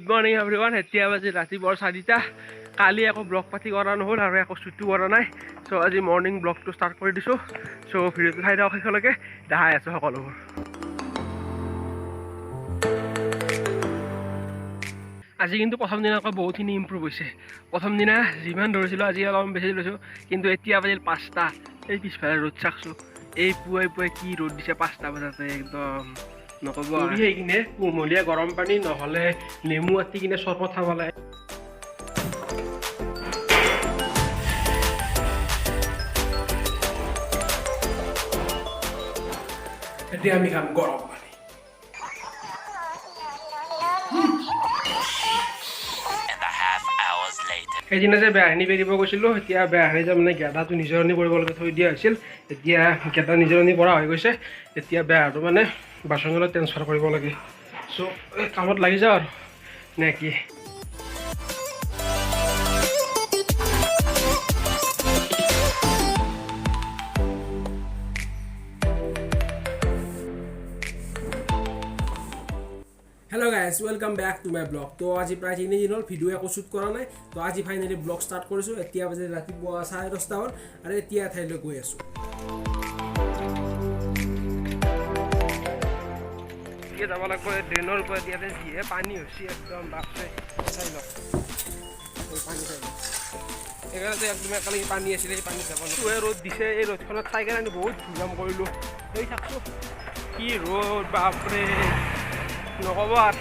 Morning everyone. এতিয়া বাজি ৰাতিপুৱা 4টা। কালি একো ব্লগ পাতি কৰা নহ'ল আৰু একো শ্বুটো কৰা নাই। চ' আজি মৰ্নিং ব্লগটো ষ্টাৰ্ট কৰি দিছোঁ। চ' ভিডিঅ'টো চাই দিয়ক শেষলৈকে, দেখাই আছোঁ সকলোবোৰ। আজি কিন্তু প্ৰথম দিনাতকৈ বহুতখিনি ইম্প্ৰুভ হৈছে। প্ৰথম দিনা যিমান দৌৰিছিলোঁ আজি অলপমান বেছি দৌৰিছোঁ, কিন্তু এতিয়া বাজিল 5টা। এই পিছফালে ৰ'দ চাকছোঁ, এই পুৱাই পুৱাই কি ৰ'দ দিছে 5টা বজাতে, একদম নক'ব। সেই কিনে কুমলীয়া গৰম পানী নহ'লে নেমু আটি কিনে চৰবত খাব লাগে। এতিয়া আমি খাম গৰম পানী। সেইদিনা যে বেহাৰনি পেৰিব গৈছিলোঁ, এতিয়া বেহাৰনি তাৰমানে গেদাটো নিজৰণি কৰিবলৈকে থৈ দিয়া হৈছিল। এতিয়া গেদা নিজৰণি পৰা হৈ গৈছে। এতিয়া বেহাৰটো মানে বাচনলৈ ট্ৰেন্সফাৰ কৰিব লাগে। চ' কামত লাগি যাওঁ আৰু নে কি। Hello' guys, welcome back to my blog. তো আজি প্ৰায় 3 দিন হ'ল ভিডিঅ' একো শ্বুট কৰা নাই। তো আজি ফাইনেলি ব্লগ ষ্টাৰ্ট কৰিছোঁ। এতিয়া বাজে ৰাতিপুৱা 10:30 হ'ল আৰু এতিয়া এঠাইলৈ গৈ আছোঁ। এতিয়া যাব লাগিব ড্ৰেইনৰ ওপৰত। ইয়াতে যিহে পানী হৈছে একদম বাপৰে, চাই লওক পানী চাই লওক। সেইকাৰণে একদম একেলগে পানী আছিলে, এই পানীত যাব লাগিব। ৰ'দ দিছে, এই ৰ'দখনত চাই কেনে আমি বহুত ঘূৰাম কৰিলোঁ। এই থাকছোঁ কি ৰ'দ বাপৰে, নক'ব আৰু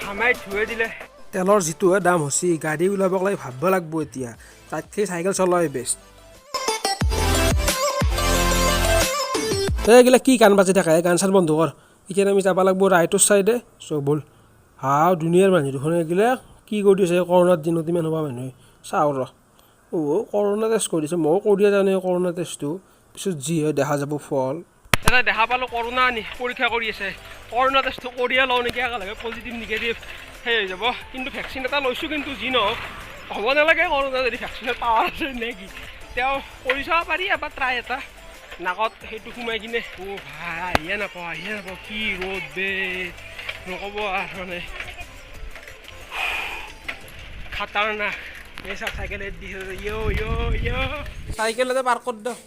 ঘামাই ধুই দিলে। তেলৰ যিটোহে দাম হৈছে, গাড়ী ওলাবক লাগে ভাবিব লাগিব। এতিয়া তাতকৈ চাইকেল চলোৱাই বেষ্ট। এইগিলা কি গান বাজি থাকে, গান চান বন্ধ কৰ। এতিয়া আমি যাব লাগিব ৰাইটৰ চাইডে। চ' ব'ল। হাও দুনীয়াৰ মানুহ দেখোন এইগিলা কি কৰি আছে কৰোণাৰ দিনত, ইমান হোৱা মানুহে চাওঁ ৰ। কৰোণা টেষ্ট কৰিছে, ময়ো কৰি জানো কৰোণা টেষ্টটো, পিছত যি হয় দেখা যাব ফল। এটা দেখা পালোঁ কৰোণা পৰীক্ষা কৰি আছে। কৰোণা টেষ্টটো কৰিয়ে লওঁ নেকি, একেলগে পজিটিভ নিগেটিভ সেই হৈ যাব। কিন্তু ভেকচিন এটা লৈছোঁ, কিন্তু যি নহওক হ'ব নালাগে কৰোণা যদি ভেকচিনৰ পাৱাৰ আছে নে কি। তেওঁ কৰি চাব পাৰি এবাৰ ট্ৰাই এটা, নাকত সেইটো সোমাই কিনে। ভাই আহিয়ে নাপাওঁ কি ৰ'দ বে, নক'ব আৰু মানে খাতাৰনাক। এই চাওক চাইকেল দিছে, চাইকেলতে পাৰ কৰি দিওঁ।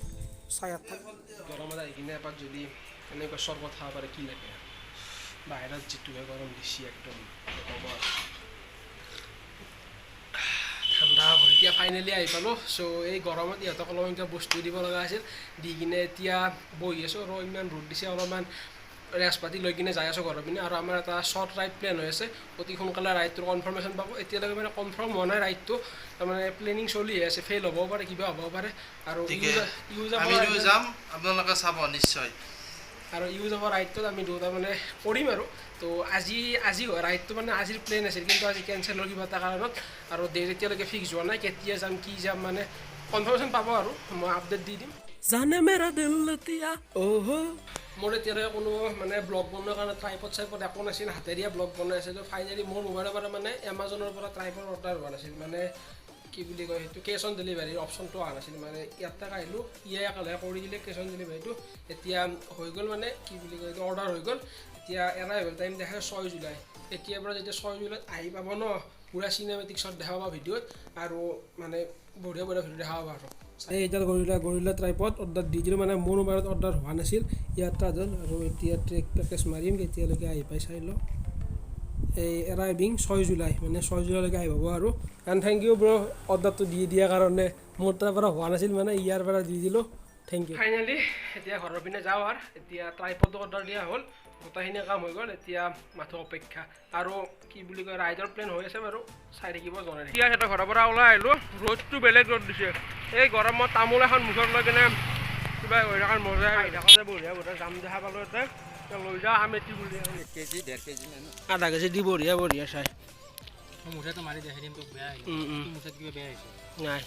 গৰমত আহি কিনে এপাক যদি এনেকুৱা চৰবত খাব পাৰে কি লাগে। বাহিৰত যিটোহে গৰম দিছে একদম নক'ব আৰু। ঠাণ্ডা হ'ব। এতিয়া ফাইনেলি আহি পালোঁ। চ' এই গৰমত ইহঁতক অলপমান কিবা বস্তু দিব লগা আছিল, দি কিনে এতিয়া বহি আছোঁ আৰু। ইমান ৰ'দ দিছে, অলপমান ৰেষ্ট পাতি লৈ কিনে যাই আছোঁ ঘৰৰ পিনে। আৰু আমাৰ এটা শ্বৰ্ট ৰাইড প্লেন হৈ আছে, অতি সোনকালে ৰাইডটোৰ কনফাৰ্মেশ্যন পাব। এতিয়ালৈকে মানে কনফাৰ্ম হোৱা নাই ৰাইডটো, তাৰমানে প্লেনিং চলি আছে। ফেইল হ'বও পাৰে, কিবা হ'বও পাৰে। আৰু যাম, আপোনালোকে চাব নিশ্চয়। আৰু ইউজ অফৰ ৰাইডটোত আমি দুটা মানে কৰিম আৰু। তো আজি ৰাইডটো মানে আজিৰ প্লেন আছিল, কিন্তু আজি কেঞ্চেল হ'ল কিবা এটা কাৰণত। আৰু ডেট এতিয়ালৈকে ফিক্স হোৱা নাই, কেতিয়া যাম কি যাম মানে কনফাৰ্মেশ্যন পাব আৰু মই আপডেট দি দিম। জানে মেৰা দিল এতিয়া মোৰ এতিয়ালৈকে কোনো মানে ব্লগ বনোৱাৰ কাৰণে ট্ৰাইপড চাইপড একো নাছিল, হাতেৰীয়া ব্লগ বনাই আছিলোঁ। ফাইনেলি মোৰ মোবাইলৰ পৰা মানে এমাজনৰ পৰা ট্ৰাইপড অৰ্ডাৰ হোৱা নাছিল, মানে কি বুলি কয় সেইটো, কেছ অন ডেলিভাৰীৰ অপশ্যনটো অহা নাছিল। মানে ইয়াতে আহিলোঁ, ইয়ে একেলগে কৰি দিলে কেছ অন ডেলিভাৰীটো। এতিয়া হৈ গ'ল, মানে কি বুলি কয় এইটো অৰ্ডাৰ হৈ গ'ল। এতিয়া এৰাই হ'ল, টাইম দেখাই 6 জুলাই। এতিয়াৰ পৰা যেতিয়া 6 জুলাইত আহি পাব ন, পূৰা চিনেমেটিক্সত দেখা পাব ভিডিঅ'ত, আৰু মানে বঢ়িয়া ভিডিঅ' দেখা পাব আৰু। এই এতিয়া গৰিলা ট্ৰাইপড অৰ্ডাৰ দি দিলোঁ, মানে মোৰ মোবাইলত অৰ্ডাৰ হোৱা নাছিল। ইয়াত যেন আৰু এতিয়া ট্ৰেক পেকেজ মাৰিম, কেতিয়ালৈকে আহি পাই চাই লওঁ। এই এৰাইভিং 6 জুলাই, মানে 6 জুলাইলৈকে আহি পাব আৰু। এণ্ড থেংক ইউ ব্ৰ, অৰ্ডাৰটো দি দিয়াৰ কাৰণে। মোৰ তাৰ পৰা হোৱা নাছিল, মানে ইয়াৰ পৰা দি দিলোঁ, থেংক ইউ। ফাইনেলি এতিয়া ঘৰৰ পিনে যাওঁ আৰু। এতিয়া ট্ৰাইপডো অৰ্ডাৰ দিয়া হ'ল, গোটেইখিনি কাম হৈ গ'ল। এতিয়া মাথো অপেক্ষা আৰু কি বুলি কয় ৰাইডৰ প্লেন হৈ আছে বাৰু, চাই থাকিব জনাই। এতিয়া সিহঁতৰ ঘৰৰ পৰা ওলাই আহিলোঁ, ৰ'দটো বেলেগ ৰ'দ দিছে। এই গৰমত তামোল এখন মুখত লৈ কিনে কিবা হৈ থকাৰ মজা আহি থাকোঁতে বঢ়িয়া জাম দেখা পালোঁ। এতিয়া লৈ যাওঁ আমেটি বুলি, 1 কেজি 1.5 কেজি আধা কেজি দি বঢ়িয়া চাই। মুঠাটো মাৰি দেখাই দিম তোক, বেয়া মুঠাত কিবা বেয়া হৈছে নাই।